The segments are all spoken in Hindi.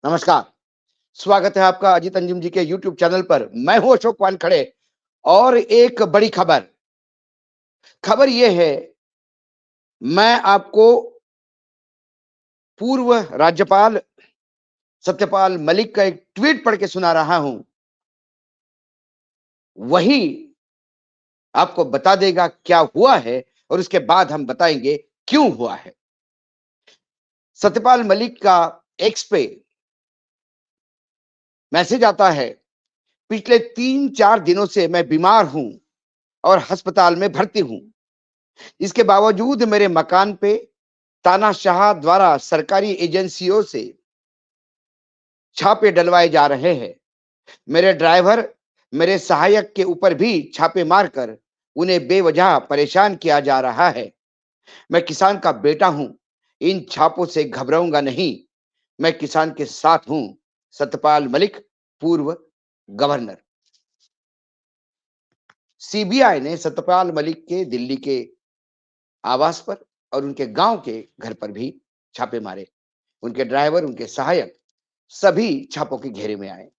नमस्कार, स्वागत है आपका अजीत अंजुम जी के यूट्यूब चैनल पर। मैं हूं अशोक वानखड़े और एक बड़ी खबर। खबर ये है, मैं आपको पूर्व राज्यपाल सत्यपाल मलिक का एक ट्वीट पढ़ के सुना रहा हूं। वही आपको बता देगा क्या हुआ है और उसके बाद हम बताएंगे क्यों हुआ है। सत्यपाल मलिक का एक्स पे मैसेज आता है, पिछले 3-4 दिनों से मैं बीमार हूं और अस्पताल में भर्ती हूं। इसके बावजूद मेरे मकान पे तानाशाह द्वारा सरकारी एजेंसियों से छापे डलवाए जा रहे हैं। मेरे ड्राइवर, मेरे सहायक के ऊपर भी छापे मारकर उन्हें बेवजह परेशान किया जा रहा है। मैं किसान का बेटा हूं, इन छापों से घबराऊंगा नहीं। मैं किसान के साथ हूं। सत्यपाल मलिक, पूर्व गवर्नर। सीबीआई ने सत्यपाल मलिक के दिल्ली के आवास पर और उनके गांव के घर पर भी छापे मारे। उनके ड्राइवर, उनके सहायक सभी छापों के घेरे में आए।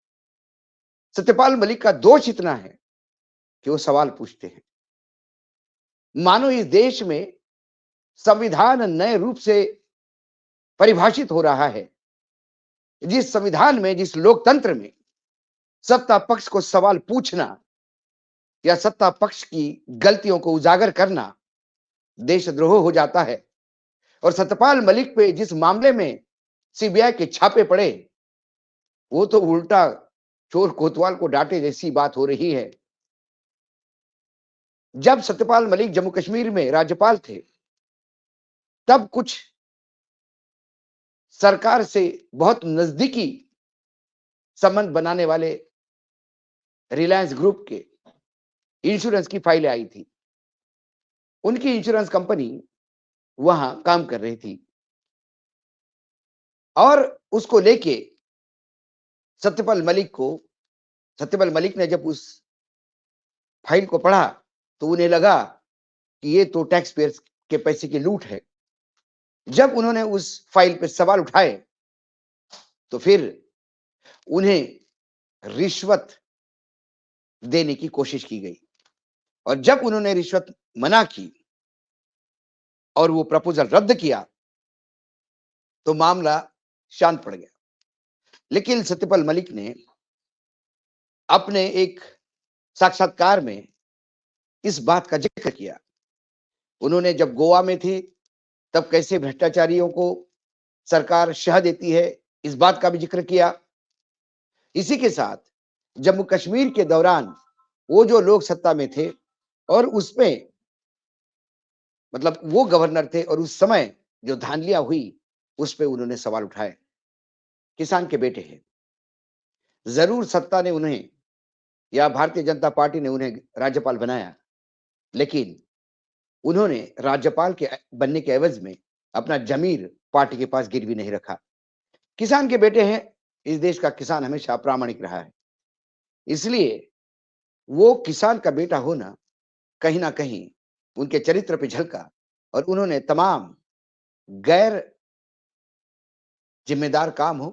सत्यपाल मलिक का दोष इतना है कि वो सवाल पूछते हैं, मानो इस देश में संविधान नए रूप से परिभाषित हो रहा है। जिस संविधान में, जिस लोकतंत्र में सत्ता पक्ष को सवाल पूछना या सत्ता पक्ष की गलतियों को उजागर करना देशद्रोह हो जाता है। और सत्यपाल मलिक पे जिस मामले में सीबीआई के छापे पड़े, वो तो उल्टा चोर कोतवाल को डांटे जैसी बात हो रही है। जब सत्यपाल मलिक जम्मू कश्मीर में राज्यपाल थे, तब कुछ सरकार से बहुत नजदीकी संबंध बनाने वाले रिलायंस ग्रुप के इंश्योरेंस की फाइलें आई थी। उनकी इंश्योरेंस कंपनी वहां काम कर रही थी और उसको लेके सत्यपाल मलिक को सत्यपाल मलिक ने जब उस फाइल को पढ़ा तो उन्हें लगा कि ये तो टैक्स पेयर्स के पैसे की लूट है। जब उन्होंने उस फाइल पे सवाल उठाए तो फिर उन्हें रिश्वत देने की कोशिश की गई और जब उन्होंने रिश्वत मना की और वो प्रपोजल रद्द किया तो मामला शांत पड़ गया। लेकिन सत्यपाल मलिक ने अपने एक साक्षात्कार में इस बात का जिक्र किया। उन्होंने जब गोवा में थे तब कैसे भ्रष्टाचारियों को सरकार शह देती है, इस बात का भी जिक्र किया। इसी के साथ जम्मू कश्मीर के दौरान वो जो लोग सत्ता में थे और उसमें मतलब वो गवर्नर थे और उस समय जो धांधलियां हुई उस पे उन्होंने सवाल उठाए। किसान के बेटे हैं, जरूर सत्ता ने उन्हें या भारतीय जनता पार्टी ने उन्हें राज्यपाल बनाया, लेकिन उन्होंने राज्यपाल के बनने के एवज में अपना जमीर पार्टी के पास गिरवी नहीं रखा। किसान के बेटे हैं, इस देश का किसान हमेशा प्रामाणिक रहा है, इसलिए वो किसान का बेटा होना कहीं ना कहीं उनके चरित्र पे झलका और उन्होंने तमाम गैर जिम्मेदार काम हो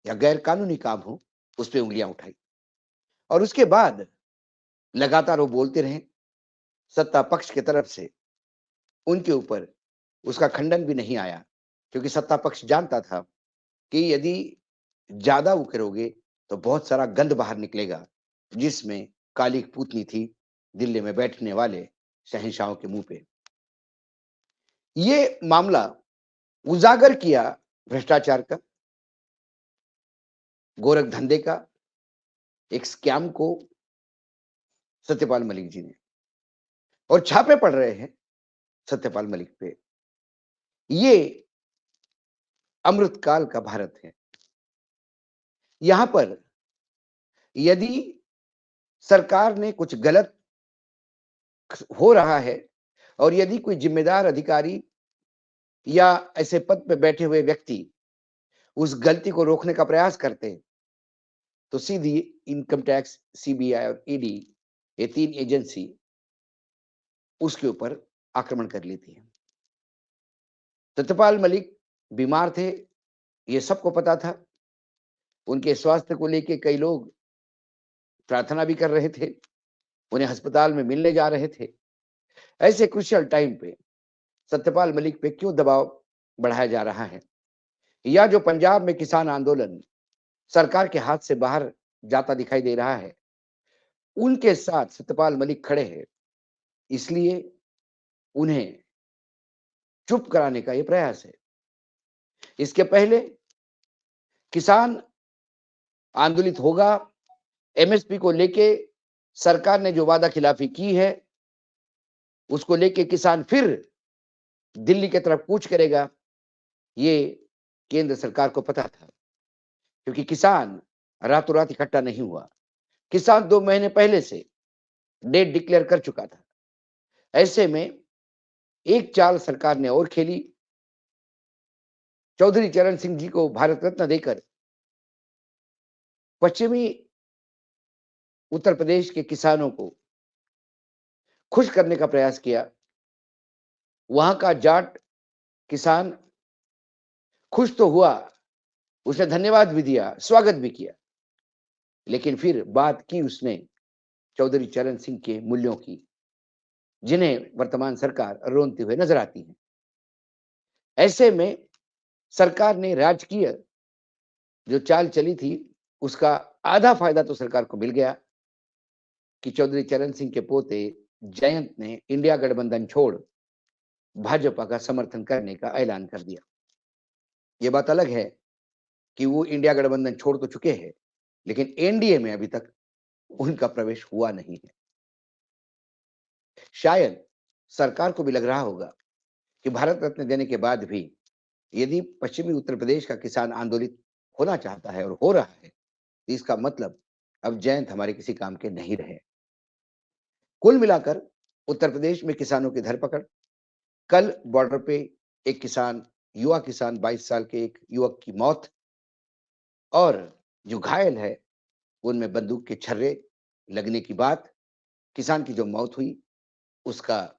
या गैर कानूनी काम हो उस पे उंगलियां उठाई और उसके बाद लगातार वो बोलते रहे। सत्ता पक्ष की तरफ से उनके ऊपर उसका खंडन भी नहीं आया, क्योंकि सत्ता पक्ष जानता था कि यदि ज्यादा वो करोगे तो बहुत सारा गंद बाहर निकलेगा, जिसमें काली पूतनी थी दिल्ली में बैठने वाले शहंशाहों के मुंह पे। ये मामला उजागर किया भ्रष्टाचार का, गोरख धंधे का, एक स्कैम को सत्यपाल मलिक जी ने, और छापे पड़ रहे हैं सत्यपाल मलिक पे। ये अमृतकाल का भारत है। यहां पर यदि सरकार ने कुछ गलत हो रहा है और यदि कोई जिम्मेदार अधिकारी या ऐसे पद पे बैठे हुए व्यक्ति उस गलती को रोकने का प्रयास करते हैं तो सीधी इनकम टैक्स, सीबीआई और ईडी, ये तीन एजेंसी उसके ऊपर आक्रमण कर लेती है। सत्यपाल मलिक बीमार थे, ये सबको पता था। उनके स्वास्थ्य को लेके कई लोग प्रार्थना भी कर रहे थे, उन्हें अस्पताल में मिलने जा रहे थे। ऐसे क्रूशियल टाइम पे सत्यपाल मलिक पे क्यों दबाव बढ़ाया जा रहा है? या जो पंजाब में किसान आंदोलन सरकार के हाथ से बाहर जाता दिखाई दे रहा है, उनके साथ सत्यपाल मलिक खड़े हैं, इसलिए उन्हें चुप कराने का ये प्रयास है। इसके पहले किसान आंदोलित होगा, एमएसपी को लेके सरकार ने जो वादा खिलाफी की है, उसको लेके किसान फिर दिल्ली की तरफ कूच करेगा, ये केंद्र सरकार को पता था, क्योंकि किसान रातों-रात इकट्ठा नहीं हुआ। किसान 2 महीने पहले से डेट डिक्लेयर कर चुका था। ऐसे में एक चाल सरकार ने और खेली, चौधरी चरण सिंह जी को भारत रत्न देकर पश्चिमी उत्तर प्रदेश के किसानों को खुश करने का प्रयास किया। वहां का जाट किसान खुश तो हुआ, उसने धन्यवाद भी दिया, स्वागत भी किया, लेकिन फिर बात की उसने चौधरी चरण सिंह के मूल्यों की, जिन्हें वर्तमान सरकार रोनते हुए नजर आती है। ऐसे में सरकार ने राजकीय जो चाल चली थी, उसका आधा फायदा तो सरकार को मिल गया कि चौधरी चरण सिंह के पोते जयंत ने इंडिया गठबंधन छोड़ भाजपा का समर्थन करने का ऐलान कर दिया। ये बात अलग है कि वो इंडिया गठबंधन छोड़ तो चुके हैं, लेकिन एनडीए में अभी तक उनका प्रवेश हुआ नहीं है। शायद सरकार को भी लग रहा होगा कि भारत रत्न देने के बाद भी यदि पश्चिमी उत्तर प्रदेश का किसान आंदोलित होना चाहता है और हो रहा है, तो इसका मतलब अब जयंत हमारे किसी काम के नहीं रहे। कुल मिलाकर उत्तर प्रदेश में किसानों की धरपकड़, कल बॉर्डर पे एक किसान, युवा किसान 22 साल के एक युवक की मौत, और जो घायल है उनमें बंदूक के छर्रे लगने की बात, किसान की जो मौत हुई उसका,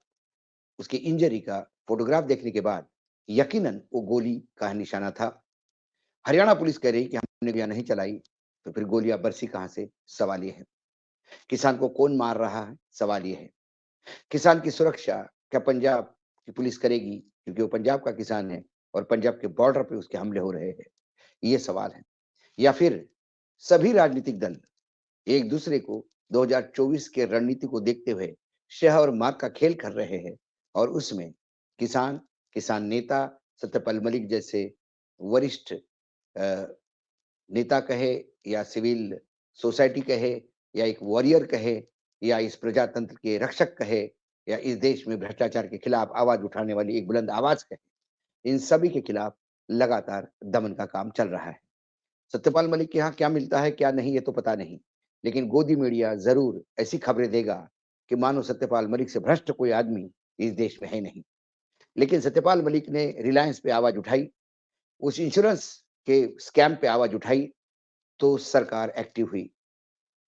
उसकी इंजरी का फोटोग्राफ देखने के बाद यकीनन वो गोली का निशाना था। हरियाणा पुलिस कह रही कि हमने गोलियां नहीं चलाई, तो फिर गोलियां बरसी कहां से? सवाल ये है। किसान को कौन मार रहा है? सवाल ये है। किसान की सुरक्षा क्या पंजाब की पुलिस करेगी, क्योंकि वो पंजाब का किसान है और पंजाब के बॉर्डर पे उसके हमले हो रहे हैं? ये सवाल है। या फिर सभी राजनीतिक दल एक दूसरे को 2024 के रणनीति को देखते हुए शह और मार का खेल कर रहे हैं, और उसमें किसान, किसान नेता सत्यपाल मलिक जैसे वरिष्ठ नेता कहे या सिविल सोसाइटी कहे या एक वॉरियर कहे या इस प्रजातंत्र के रक्षक कहे या इस देश में भ्रष्टाचार के खिलाफ आवाज उठाने वाली एक बुलंद आवाज कहे, इन सभी के खिलाफ लगातार दमन का काम चल रहा है। सत्यपाल मलिक के यहाँ क्या मिलता है क्या नहीं, ये तो पता नहीं, लेकिन गोदी मीडिया जरूर ऐसी खबरें देगा कि मानो सत्यपाल मलिक से भ्रष्ट कोई आदमी इस देश में है नहीं। लेकिन सत्यपाल मलिक ने रिलायंस पे आवाज उठाई, उस इंश्योरेंस के स्कैम पे आवाज उठाई, तो सरकार एक्टिव हुई।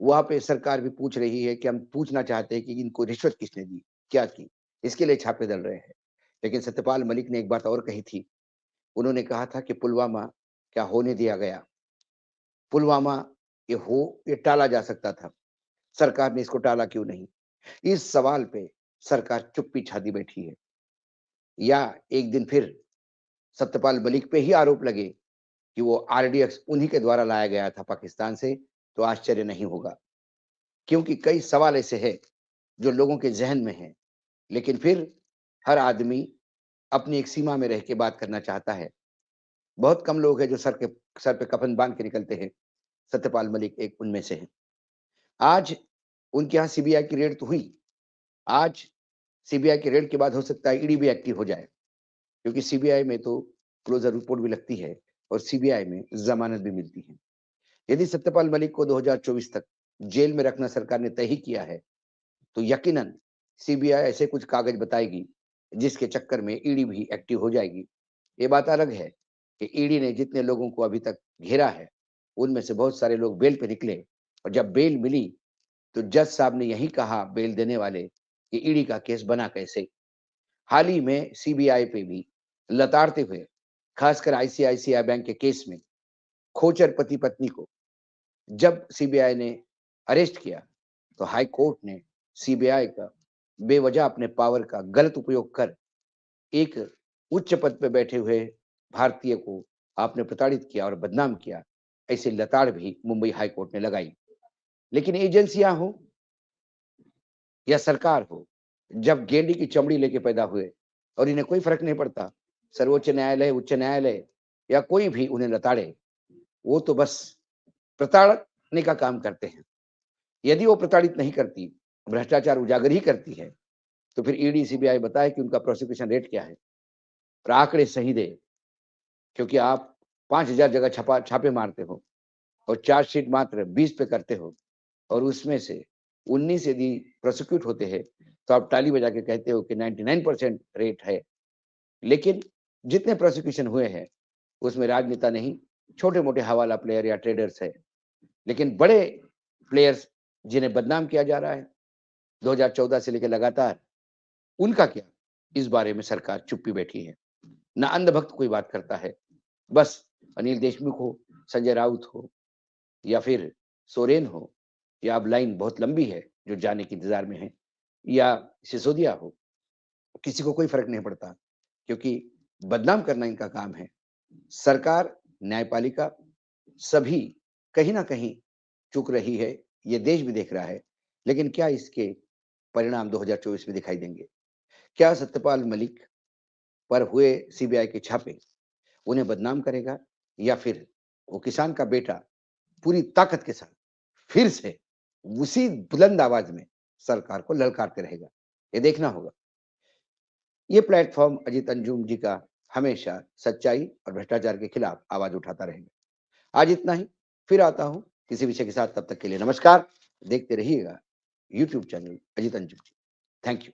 वहां पे सरकार भी पूछ रही है कि हम पूछना चाहते हैं कि इनको रिश्वत किसने दी, क्या की, इसके लिए छापे डल रहे हैं। लेकिन सत्यपाल मलिक ने एक बात और कही थी, उन्होंने कहा था कि पुलवामा क्या होने दिया गया? पुलवामा ये टाला जा सकता था, सरकार ने इसको टाला क्यों नहीं? इस सवाल पे सरकार चुप्पी छाती बैठी है। या एक दिन फिर सत्यपाल मलिक पे ही आरोप लगे कि वो आरडीएक्स उन्हीं के द्वारा लाया गया था पाकिस्तान से, तो आश्चर्य नहीं होगा, क्योंकि कई सवाल ऐसे हैं जो लोगों के ज़हन में हैं, लेकिन फिर हर आदमी अपनी एक सीमा में रह के बात करना चाहता है। बहुत कम लोग हैं जो सर पे कफन बाँध के निकलते हैं, सत्यपाल मलिक एक उनमें से हैं। आज उनके यहाँ सीबीआई की रेड तो हुई, आज सीबीआई की रेड के बाद हो सकता है ईडी भी एक्टिव हो जाए, क्योंकि सीबीआई में तो क्लोज़र रिपोर्ट भी लगती है और सीबीआई में ज़मानत भी मिलती है। यदि सत्यपाल मलिक को 2024 तक जेल में रखना सरकार ने तय ही किया है, तो यकीनन सीबीआई ऐसे कुछ कागज बताएगी, जिसके चक्कर में ईडी भी एक्टिव हो जाएगी। ये बात अलग है कि ईडी ने जितने लोगों को अभी तक घेरा है, उनमें से बहुत सारे लोग बेल पे निकले, और जब बेल मिली, तो जज साहब ने यही कहा बेल देने वाले कि ईडी का केस बना कैसे? हाल ही में सीबीआई पे भी लताड़ते हुए, खासकर आईसीआईसीआई बैंक के केस में खोचर पति पत्नी को जब सीबीआई ने अरेस्ट किया, तो हाई कोर्ट ने सीबीआई का बेवजह अपने पावर का गलत उपयोग कर एक उच्च पद पे बैठे हुए भारतीय को आपने प्रताड़ित किया और बदनाम किया, ऐसी लताड़ भी मुंबई हाई कोर्ट ने लगाई। लेकिन एजेंसियां हो या सरकार हो, जब गेंडे की चमड़ी लेके पैदा हुए और इन्हें कोई फर्क नहीं पड़ता, सर्वोच्च न्यायालय, उच्च न्यायालय या कोई भी उन्हें लताड़े, वो तो बस प्रताड़ने का काम करते हैं। यदि वो प्रताड़ित नहीं करती, भ्रष्टाचार उजागर ही करती है, तो फिर ईडी, सीबीआई बताए कि उनका प्रोसिक्यूशन रेट क्या है और आंकड़े सही दे, क्योंकि आप 5000 जगह छापे मारते हो और चार्जशीट मात्र 20 पे करते हो और उसमें से 19 यदि प्रोसिक्यूट होते हैं, तो आप ताली बजा के कहते हो कि 99% रेट है। लेकिन जितने प्रोसिक्यूशन हुए हैं, उसमें राजनेता नहीं, छोटे-मोटे हवाला प्लेयर या ट्रेडर्स है। लेकिन बड़े प्लेयर्स जिन्हें बदनाम किया जा रहा है 2014 से लेकर लगातार, उनका क्या? इस बारे में सरकार चुप्पी बैठी है। ना अंधभक्त कोई बात करता है। बस अनिल देशमुख हो, संजय राउत हो या फिर सोरेन हो, या अब लाइन बहुत लंबी है जो जाने के इंतजार में है, या सिसोदिया हो, किसी को कोई फर्क नहीं पड़ता, क्योंकि बदनाम करना इनका काम है। सरकार, न्यायपालिका सभी कहीं ना कहीं चूक रही है, ये देश भी देख रहा है। लेकिन क्या इसके परिणाम 2024 में दिखाई देंगे? क्या सत्यपाल मलिक पर हुए सीबीआई के छापे उन्हें बदनाम करेगा, या फिर वो किसान का बेटा पूरी ताकत के साथ फिर से उसी बुलंद आवाज में सरकार को ललकारते रहेगा? ये देखना होगा। ये प्लेटफॉर्म अजीत अंजुम जी का हमेशा सच्चाई और भ्रष्टाचार के खिलाफ आवाज उठाता रहेगा। आज इतना ही, फिर आता हूं किसी विषय के साथ। तब तक के लिए नमस्कार। देखते रहिएगा YouTube channel Ajit Anjum ji. Thank you.